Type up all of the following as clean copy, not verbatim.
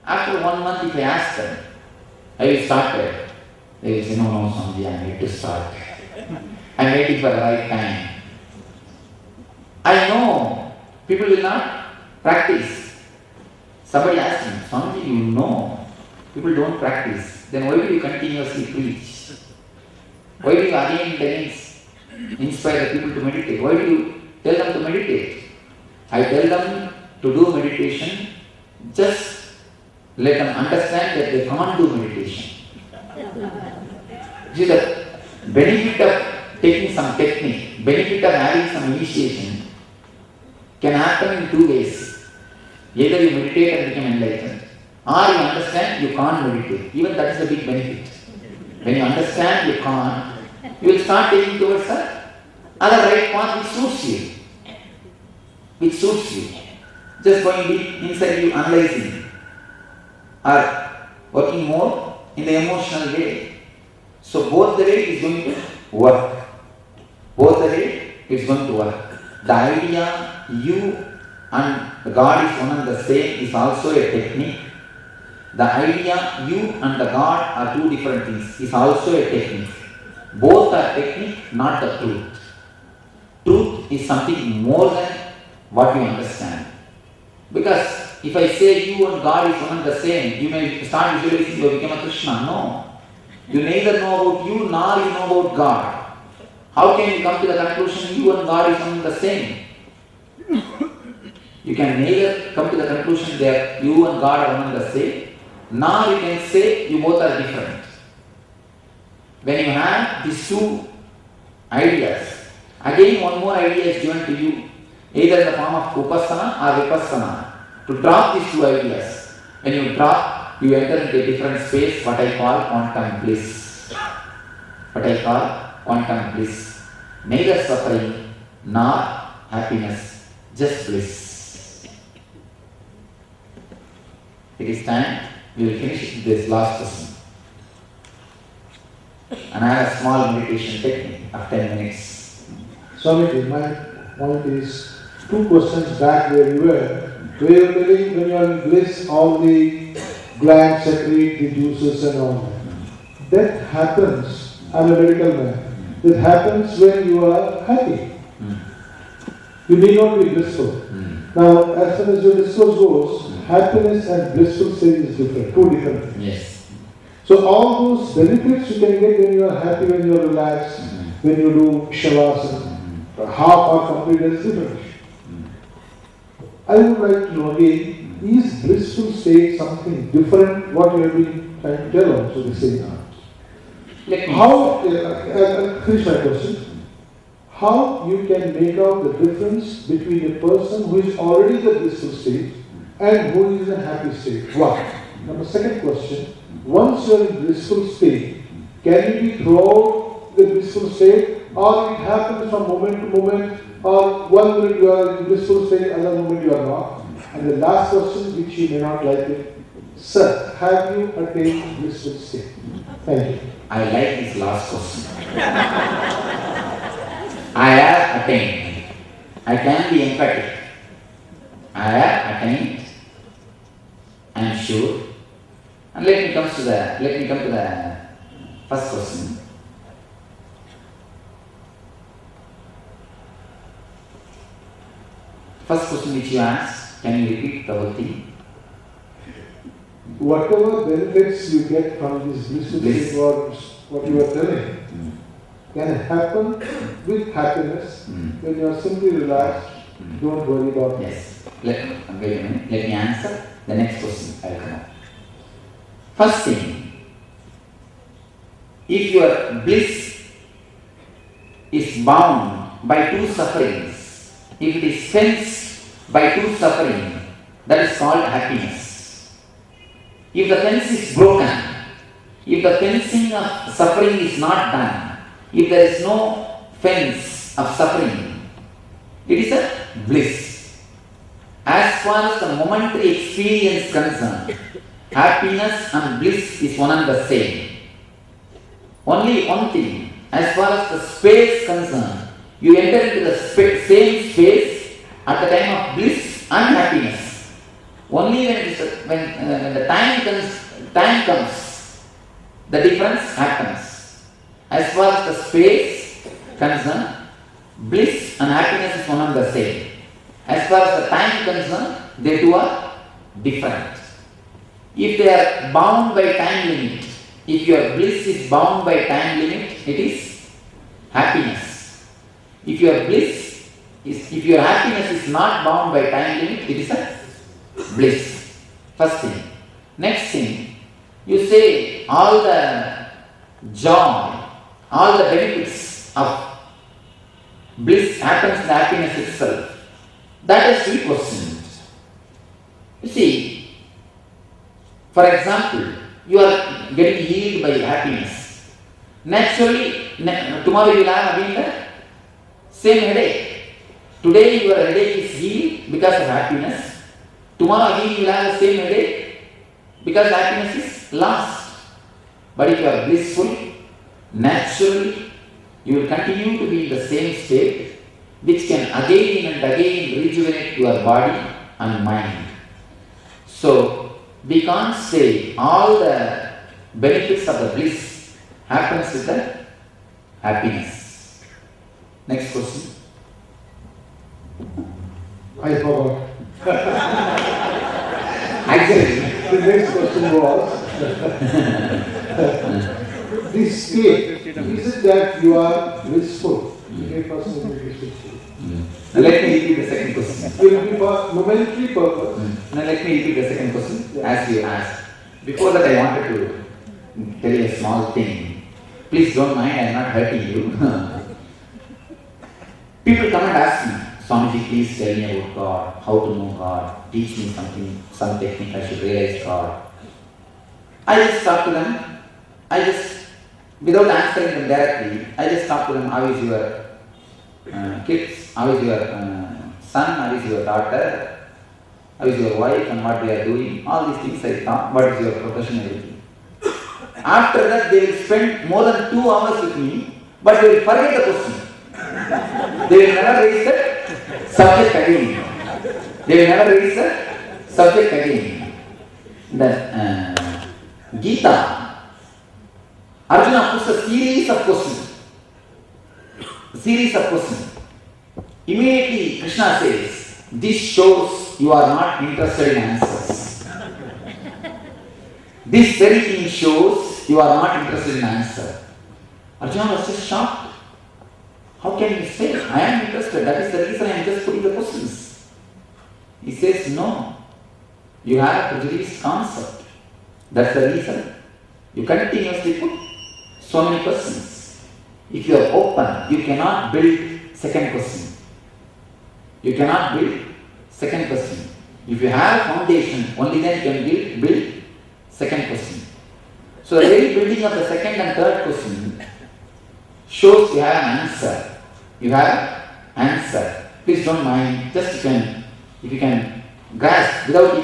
After 1 month, if I ask them, have you started? They will say, no, Swamiji, I need to start. I'm waiting for the right time. I know people will not practice. Somebody asked me, Swamiji, you know people don't practice. Then why do you continuously preach? Why do you again and again inspire the people to meditate? Why do you tell them to meditate? I tell them to do meditation, just let them understand that they can't do meditation. See, the benefit of taking some technique, benefit of having some initiation can happen in 2 ways. Either you meditate and become enlightened, or you understand you can't meditate. Even that is a big benefit. When you understand you can't, you will start taking towards the other right path which suits you. Which suits you. Just going deep inside you, analyzing, or working more in the emotional way. So both the way is going to work. Both the way is going to work. The idea you and God is one and the same is also a technique. The idea you and the God are two different things is also a technique. Both are technique, not the truth. Truth is something more than what you understand. Because if I say you and God is one and the same, you may start visualizing you become a Krishna. No. You neither know about you nor you know about God. How can you come to the conclusion you and God is one and the same? You can neither come to the conclusion that you and God are one and the same, nor you can say you both are different. When you have these two ideas, again one more idea is given to you, either in the form of upasana or vipassana, to drop these two ideas. When you drop, you enter into a different space, what I call quantum bliss. What I call quantum bliss. Neither suffering nor happiness, just bliss. It is time, we will finish this last lesson. And I have a small meditation technique of 10 minutes. Swamiji, my point is 2 questions back where you were telling when you are in bliss, all the glands secrete the juices and all that. That happens, I'm a medical man, that happens when you are happy. You need not be blissful. Now, as far as your discourse goes, happiness and blissful state is different, two different things. Yes. So all those benefits you can get when you are happy, when you are relaxed, when you do shavasana, half or complete is different. I would like to know again, is blissful state something different what you have been trying to tell also the same now? How, finish my question. How you can make out the difference between a person who is already in the blissful state and who is in a happy state? One. Now the second question, once you are in blissful state, can you be throughout the blissful state, or it happens from moment to moment, or 1 minute you are in blissful state, another moment you are not? And the last question, which you may not like it, sir, have you attained blissful state? Thank you. I like this last question. I have attained. I can be emphatic. I have attained. I am sure. And let me come to the first question. First question which you asked, can you repeat the whole thing? Whatever benefits you get from this blissful state, what you are telling, can happen with happiness when you are simply relaxed, don't worry about it. Yes. Wait a minute. Let me answer the next question. I will come up. First thing, if your bliss is bound by two sufferings, if it is fenced by two suffering, that is called happiness. If the fence is broken, if the fencing of suffering is not done, if there is no fence of suffering, it is a bliss. As far as the momentary experience is concerned, happiness and bliss is one and the same. Only one thing, as far as the space is concerned, you enter into the same space at the time of bliss and happiness. Only when the time comes, the difference happens. As far as the space concerned, bliss and happiness is one and the same. As far as the time concerned, they two are different. If they are bound by time limit, if your bliss is bound by time limit, it is happiness. If your happiness is not bound by time limit, it is a bliss. First thing. Next thing, you say all the joy, all the benefits of bliss happens in the happiness itself. That is to be questioned. You see, for example, you are getting healed by happiness. Naturally, tomorrow you will have again the same headache. Today your headache is healed because of happiness. Tomorrow again you will have the same headache because happiness is lost. But if you are blissful, naturally you will continue to be in the same state, which can again and again rejuvenate your body and mind. So, we can't say all the benefits of the bliss happens with the happiness. Next question. I forgot. Actually, The next question was, this state, is it that you are blissful? A person will be blissful. Now let me repeat the second question. Will be for momentary purpose. Now let me repeat the second question as you asked. Before that I wanted to tell you a small thing. Please don't mind, I am not hurting you. People come and ask me, Swamiji, please tell me about God, how to know God, teach me something, some technique I should realize God. I just talk to them, without answering them directly, I just talk to them, how is your kids, how is your son, how is your daughter, how is your wife and what they are doing, all these things I talk, what is your profession, everything. After that they will spend more than 2 hours with me, but they will forget the question. They will never raise the subject again. They will never raise the subject again. The Gita, Arjuna puts a series of questions. Immediately Krishna says, this shows you are not interested in answers. This very thing shows you are not interested in answer. Arjuna was just shocked. How can you say, I am interested, that is the reason I am just putting the questions. He says, no, you have a prejudiced concept. That's the reason you continuously put so many questions. If you are open, you cannot build second question. You cannot build second question. If you have a foundation, only then you can build second question. So the very building of the second and third question shows you have an answer. You have answer. Please don't mind, just if you can grasp without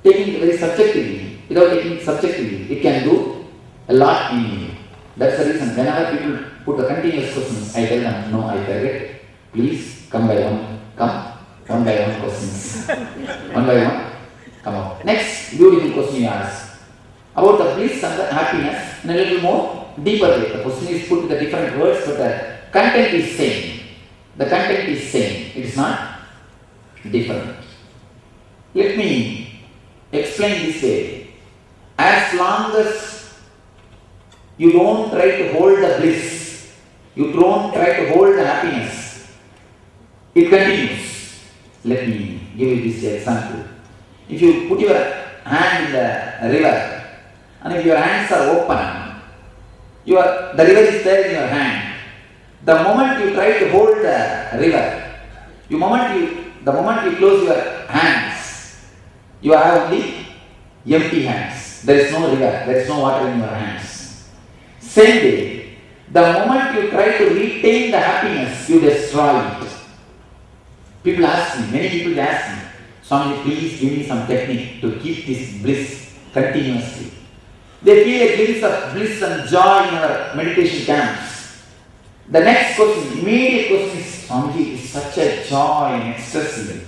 taking it very subjectively, it can do a lot in you. That's the reason whenever people put the continuous questions, I tell them, no, I forget. Please come one by one questions. One by one, come out. Next beautiful question you ask about the bliss and the happiness in a little more deeper way. The question is put with the different words, but the content is same. The content is same. It is not different. Let me explain this way. As long as you don't try to hold the bliss, you don't try to hold the happiness, it continues. Let me give you this example. If you put your hand in the river, and if your hands are open, the river is there in your hand. The moment you try to hold the river, the moment you close your hands, you have only empty hands. There is no river, there is no water in your hands. Same way, the moment you try to retain the happiness, you destroy it. Many people ask me, Swami, please give me some technique to keep this bliss continuously. They feel a glimpse of bliss and joy in our meditation camps. The next question, immediate question is, Swamiji, it is such a joy and ecstasy,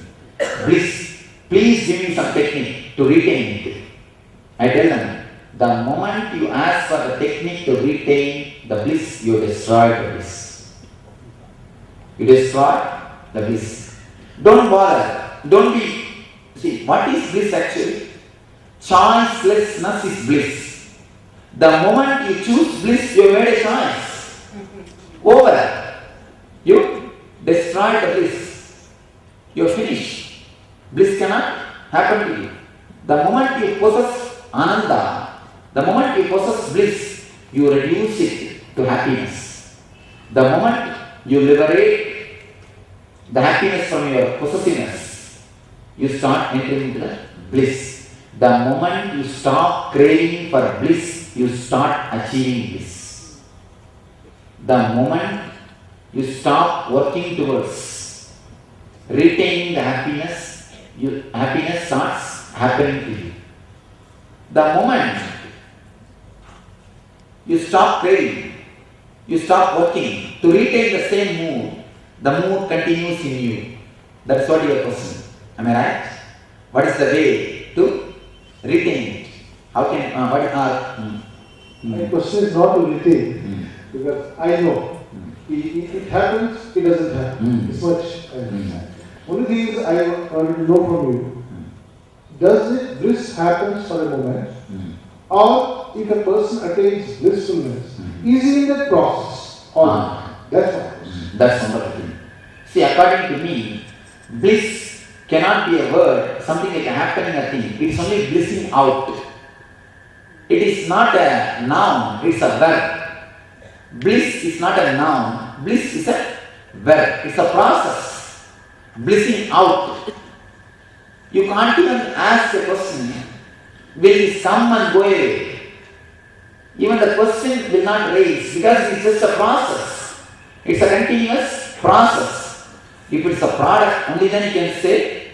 bliss. please give me some technique to retain it. I tell them, the moment you ask for the technique to retain the bliss, you destroy the bliss. You destroy the bliss. Don't bother. Don't be. See, what is bliss actually? Choicelessness is bliss. The moment you choose bliss, you made a choice. Over. You destroy the bliss. You're finished. Bliss cannot happen to you. The moment you possess ananda, the moment you possess bliss, you reduce it to happiness. The moment you liberate the happiness from your possessiveness, you start entering into the bliss. The moment you stop craving for bliss, you start achieving bliss. The moment you stop working towards retaining the happiness, happiness starts happening to you. The moment you stop craving, you stop working to retain the same mood, the mood continues in you. That's what your question. Am I right? What is the way to retain it? How can, My question is not to retain, because I know it happens, it doesn't happen. It's much I understand. Only thing is I want to know from you, does it bliss happens for a moment, or if a person attains blissfulness, is he in that process? Or that's all. That's another thing. See, according to me, bliss cannot be a word, something like a happening a thing. It's only blissing out. It is not a noun, it's a verb. Bliss is not a noun, bliss is a verb, it's a process. Blissing out. You can't even ask a question, will this come and go away? Even the question will not raise because it's just a process. It's a continuous process. If it's a product, only then you can say,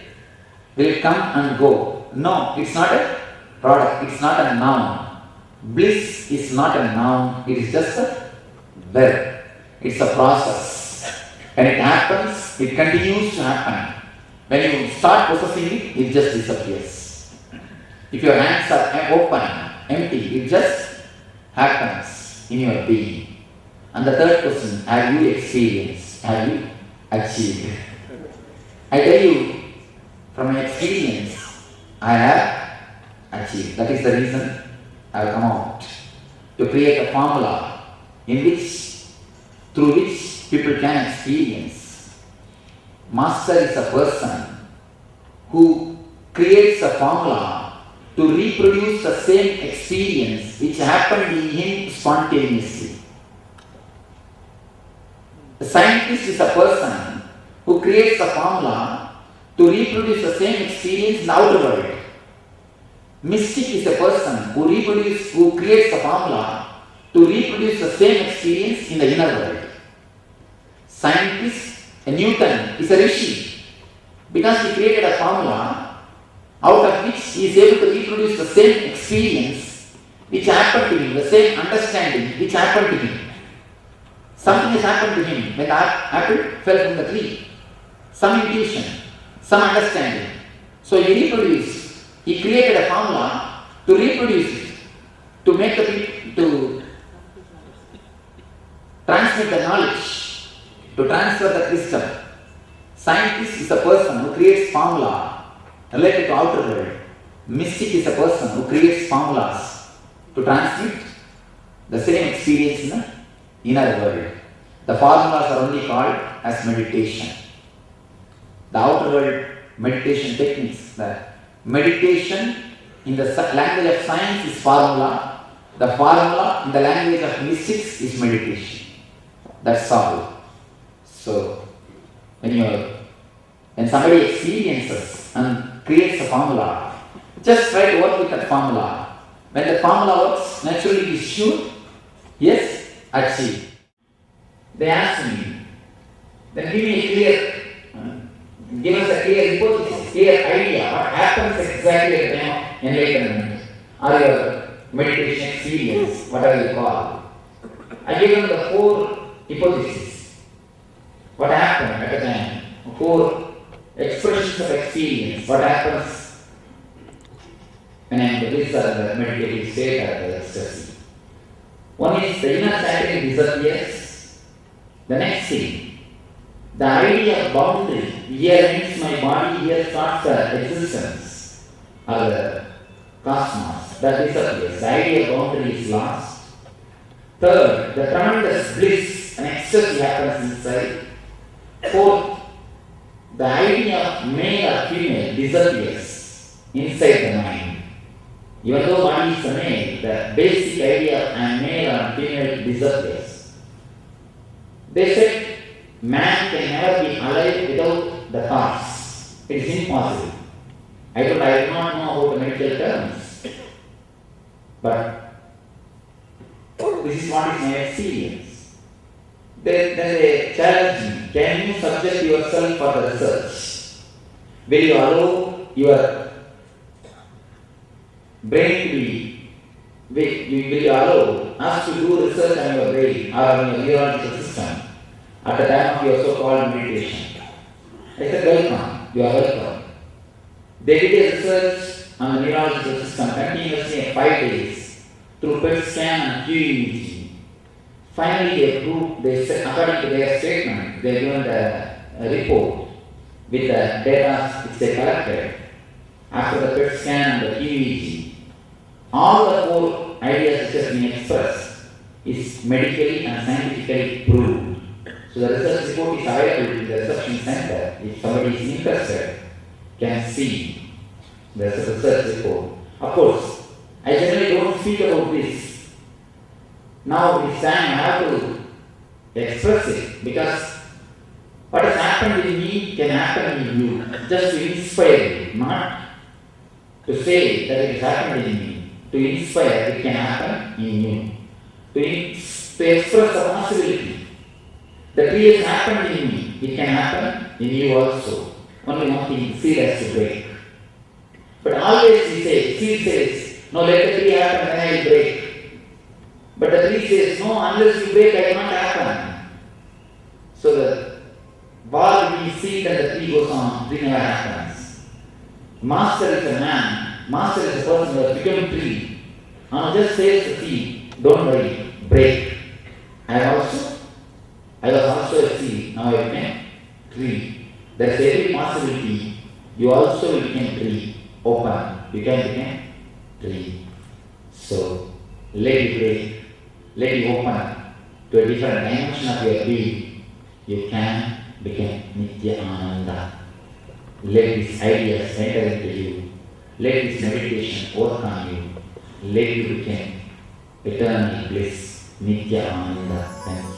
will it come and go? No, it's not a product, it's not a noun. Bliss is not a noun, it is just a verb. It's a process. When it happens, it continues to happen. When you start possessing it, it just disappears. If your hands are open, empty, it just happens in your being. And the third question, have you experienced? Have you achieved? I tell you, from my experience, I have achieved. That is the reason I have come out to create a formula through which people can experience. Master is a person who creates a formula to reproduce the same experience which happened in him spontaneously. A scientist is a person who creates a formula to reproduce the same experience in the outer world. Mystic is a person who creates a formula to reproduce the same experience in the inner world. Scientist, a Newton, is a rishi because he created a formula out of which he is able to reproduce the same experience which happened to him, the same understanding which happened to him. Something has happened to him when the apple fell from the tree. Some intuition, some understanding. So he created a formula to reproduce it, to make to transmit the knowledge, to transfer the wisdom. Scientist is a person who creates formula related to outer world. Mystic is a person who creates formulas to transmit the same experience in the inner world. The formulas are only called as meditation. The outer world meditation techniques. The meditation in the language of science is formula. The formula in the language of mystics is meditation. That's all. So, when somebody experiences and creates a formula, just try to work with that formula. When the formula works, naturally it is sure, yes, achieve. They asked me, then give us a clear hypothesis, clear idea, what happens exactly at the time of enlightenment, or your meditation experience, whatever you call. I gave them the 4 hypotheses. What happened at the time? 4 expressions of experience. What happens when I am in the bliss or the meditative state or the ecstasy? One is the inner chattering disappears. The next thing, the idea of boundary. Here ends my body, here starts the existence or the cosmos. That disappears. The idea of boundary is lost. Third, the tremendous bliss and ecstasy happens inside. Fourth, the idea of male or female disappears inside the mind. Even though body is a male, the basic idea of male or female disappears. They said man can never be alive without the thoughts. It is impossible. I do not know about the medical terms, but this is what is my experience. They challenge me. Can you subject yourself for the research? Will you allow your brain to be, will you allow us to do research on your brain or on your neurological system at the time of your so-called meditation? I said, welcome, you are welcome. They did a research on the neurological system continuously in 5 days through PET scan and QEEG. Finally, they proved, according to their statement, they given a report with the data which they collected after the PET scan and the QEEG. All the 4 ideas which have been expressed is medically and scientifically proved. So the research report is available in the reception center. If somebody is interested, can see the research report. Of course, I generally don't speak about this. Now it's time I have to express it, because what has happened in me can happen in you. Just to inspire you, not to say that it has happened in me. To inspire, it can happen in you. To express the possibility. The tree has happened in me, it can happen in you also. Only one thing, seed has to break. But always we say, seed says, no, let the tree happen, then I will break. But the tree says, no, unless you break, I cannot happen. So the war between seed and the tree goes on, tree never happens. Master is a man, master is a person who has become tree. And just says the seed, don't worry, break. I was also a seed, now I became tree. There is every possibility, you also will become tree, open, you can become tree. So, let it break, let it open to a different dimension of your being, you can become Nitya Ananda. Let these ideas enter into you, let this meditation work on you, let you become eternal bliss, Nitya Ananda. Thank you.